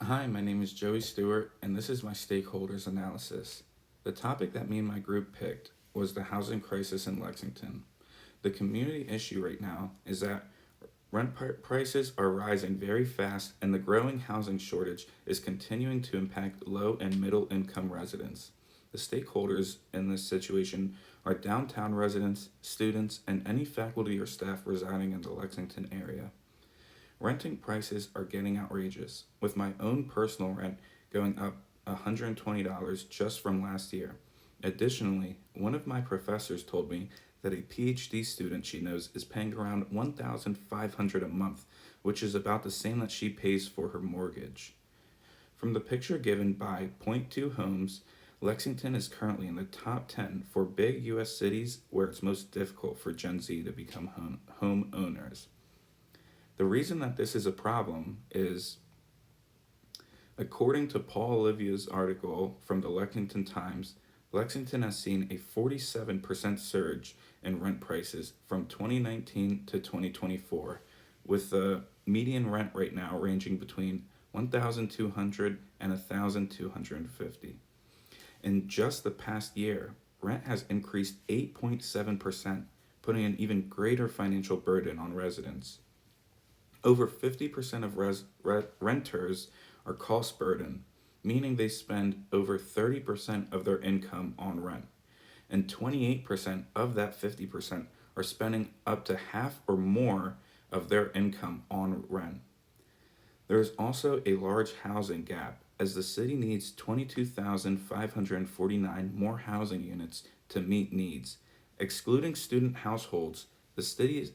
Hi, my name is Joey Stewart, and this is my stakeholders analysis. The topic that me and my group picked was the housing crisis in Lexington. The community issue right now is that prices are rising very fast, and the growing housing shortage is continuing to impact low and middle income residents. The stakeholders in this situation are downtown residents, students, and any faculty or staff residing in the Lexington area. Renting prices are getting outrageous, with my own personal rent going up $120 just from last year. Additionally, one of my professors told me that a PhD student she knows is paying around $1,500 a month, which is about the same that she pays for her mortgage. From the picture given by Point Two Homes, Lexington is currently in the top 10 for big US cities where it's most difficult for Gen Z to become home owners. The reason that this is a problem is, according to Paul Olivia's article from the Lexington Times, Lexington has seen a 47% surge in rent prices from 2019 to 2024, with the median rent right now ranging between 1,200 and 1,250. In just the past year, rent has increased 8.7%, putting an even greater financial burden on residents. Over 50% of renters are cost burden, meaning they spend over 30% of their income on rent. And 28% of that 50% are spending up to half or more of their income on rent. There is also a large housing gap, as the city needs 22,549 more housing units to meet needs. Excluding student households, the city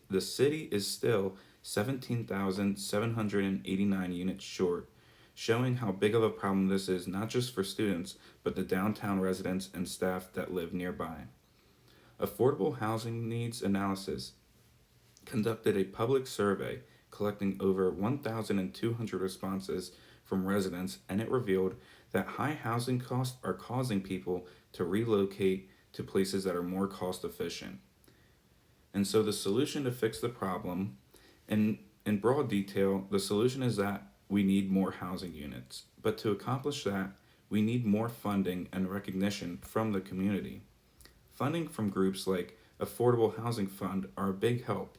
is still 17,789 units short, showing how big of a problem this is not just for students, but the downtown residents and staff that live nearby. Affordable Housing Needs Analysis conducted a public survey collecting over 1,200 responses from residents, and it revealed that high housing costs are causing people to relocate to places that are more cost efficient. And so the solution to fix the problem, in broad detail, the solution is that we need more housing units. But to accomplish that, we need more funding and recognition from the community. Funding from groups like Affordable Housing Fund are a big help.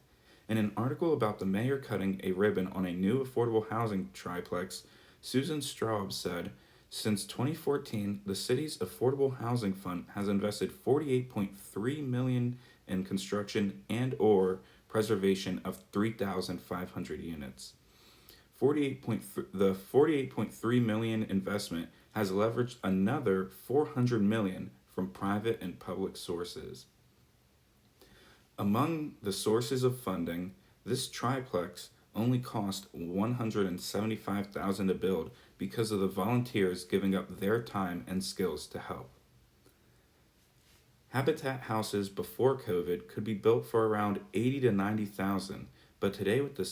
In an article about the mayor cutting a ribbon on a new affordable housing triplex, Susan Straub said, since 2014, the city's Affordable Housing Fund has invested 48.3 million in construction and or preservation of 3,500 units. The 48.3 million investment has leveraged another 400 million from private and public sources. Among the sources of funding, this triplex only cost $175,000 to build because of the volunteers giving up their time and skills to help. Habitat houses before COVID could be built for around 80 to 90,000, but today with the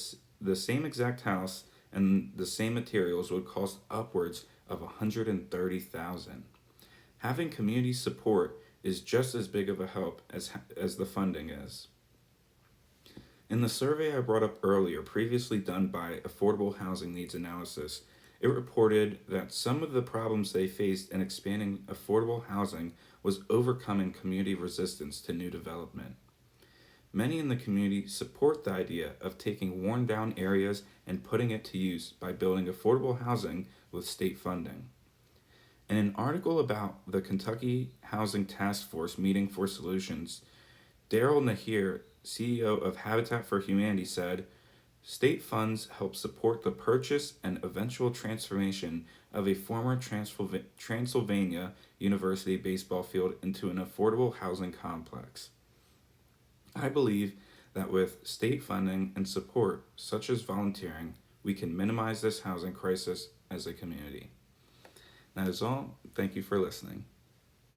same exact house and the same materials would cost upwards of 130,000. Having community support is just as big of a help as the funding is. In the survey I brought up earlier, previously done by Affordable Housing Needs Analysis, it reported that some of the problems they faced in expanding affordable housing was overcoming community resistance to new development. Many in the community support the idea of taking worn down areas and putting it to use by building affordable housing with state funding. In an article about the Kentucky Housing Task Force meeting for solutions, Daryl Nahir, CEO of Habitat for Humanity, said, state funds help support the purchase and eventual transformation of a former Transylvania University baseball field into an affordable housing complex. I believe that with state funding and support, such as volunteering, we can minimize this housing crisis as a community. That is all. Thank you for listening.